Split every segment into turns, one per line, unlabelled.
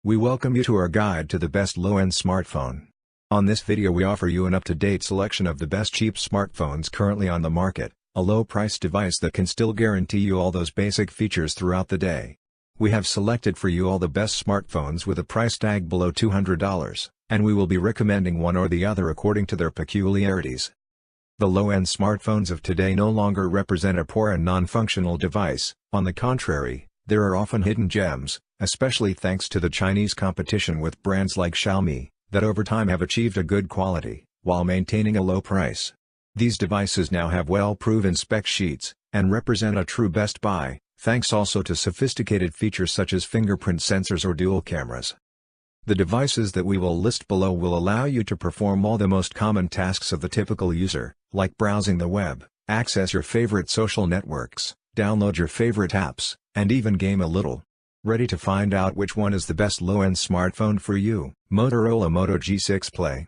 We welcome you to our guide to the best low-end smartphone. On this video we offer you an up-to-date selection of the best cheap smartphones currently on the market, a low-price device that can still guarantee you all those basic features throughout the day. We have selected for you all the best smartphones with a price tag below $200, and we will be recommending one or the other according to their peculiarities. The low-end smartphones of today no longer represent a poor and non-functional device. On the contrary, there are often hidden gems, especially thanks to the Chinese competition with brands like Xiaomi, that over time have achieved a good quality, while maintaining a low price. These devices now have well-proven spec sheets, and represent a true best buy, thanks also to sophisticated features such as fingerprint sensors or dual cameras. The devices that we will list below will allow you to perform all the most common tasks of the typical user, like browsing the web, access your favorite social networks, download your favorite apps, and even game a little. Ready to find out which one is the best low-end smartphone for you? Motorola Moto G6 Play.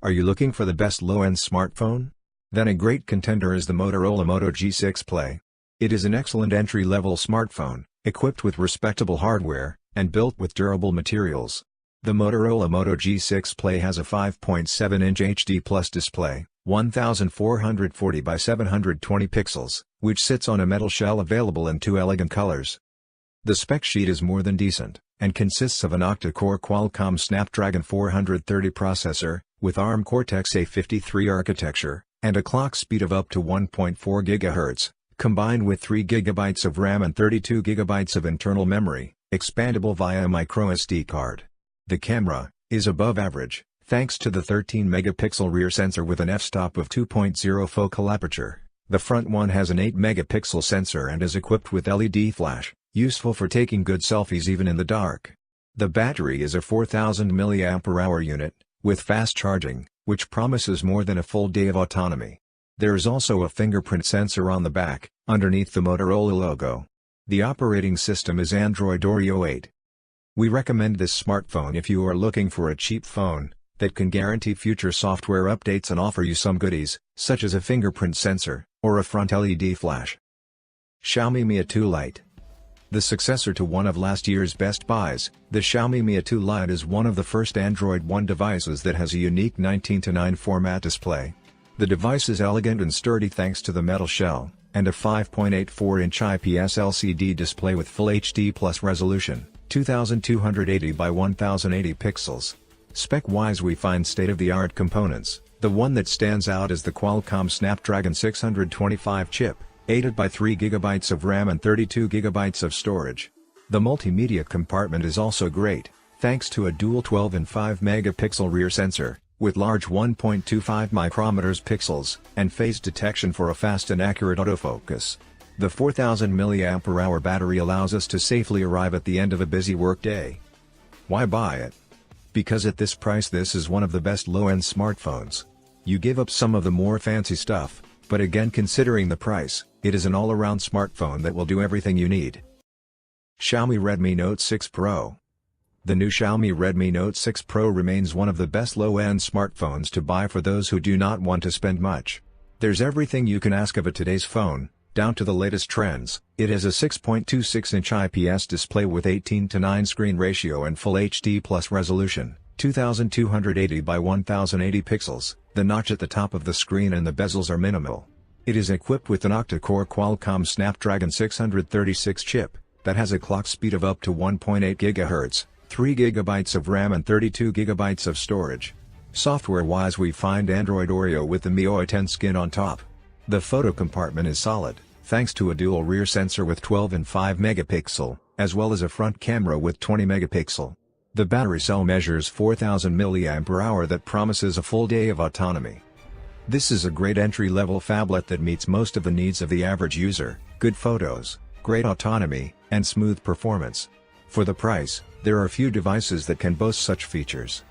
Are you looking for the best low-end smartphone? Then a great contender is the Motorola Moto G6 Play. It is an excellent entry-level smartphone, equipped with respectable hardware, and built with durable materials. The Motorola Moto G6 Play has a 5.7-inch HD+ display, 1440 by 720 pixels, which sits on a metal shell available in two elegant colors. The spec sheet is more than decent, and consists of an octa-core Qualcomm Snapdragon 430 processor, with ARM Cortex-A53 architecture, and a clock speed of up to 1.4 GHz, combined with 3 GB of RAM and 32 GB of internal memory, expandable via a microSD card. The camera is above average, thanks to the 13-megapixel rear sensor with an f-stop of 2.0 focal aperture. The front one has an 8-megapixel sensor and is equipped with LED flash, useful for taking good selfies even in the dark. The battery is a 4000 mAh unit, with fast charging, which promises more than a full day of autonomy. There is also a fingerprint sensor on the back, underneath the Motorola logo. The operating system is Android Oreo 8. We recommend this smartphone if you are looking for a cheap phone that can guarantee future software updates and offer you some goodies, such as a fingerprint sensor, or a front LED flash. Xiaomi Mi A2 Lite. The successor to one of last year's best buys, the Xiaomi Mi A2 Lite is one of the first Android One devices that has a unique 19:9 format display. The device is elegant and sturdy thanks to the metal shell, and a 5.84-inch IPS LCD display with Full HD+ resolution, 2280 by 1080 pixels. Spec-wise we find state-of-the-art components. The one that stands out is the Qualcomm Snapdragon 625 chip, aided by 3 GB of RAM and 32 GB of storage. The multimedia compartment is also great, thanks to a dual 12 and 5 megapixel rear sensor, with large 1.25 micrometers pixels, and phase detection for a fast and accurate autofocus. The 4000 mAh battery allows us to safely arrive at the end of a busy workday. Why buy it? Because at this price this is one of the best low-end smartphones. You give up some of the more fancy stuff, but again considering the price, it is an all-around smartphone that will do everything you need. Xiaomi Redmi Note 6 Pro. The new Xiaomi Redmi Note 6 Pro remains one of the best low-end smartphones to buy for those who do not want to spend much. There's everything you can ask of a today's phone, down to the latest trends. It has a 6.26-inch IPS display with 18:9 screen ratio and Full HD+ resolution, 2280 by 1080 pixels. The notch at the top of the screen and the bezels are minimal. It is equipped with an octa-core Qualcomm Snapdragon 636 chip, that has a clock speed of up to 1.8 GHz, 3 GB of RAM and 32 GB of storage. Software-wise we find Android Oreo with the MIUI 10 skin on top. The photo compartment is solid, thanks to a dual rear sensor with 12 and 5 megapixel, as well as a front camera with 20 megapixel. The battery cell measures 4000 mAh that promises a full day of autonomy. This is a great entry-level phablet that meets most of the needs of the average user: good photos, great autonomy, and smooth performance. For the price, there are few devices that can boast such features.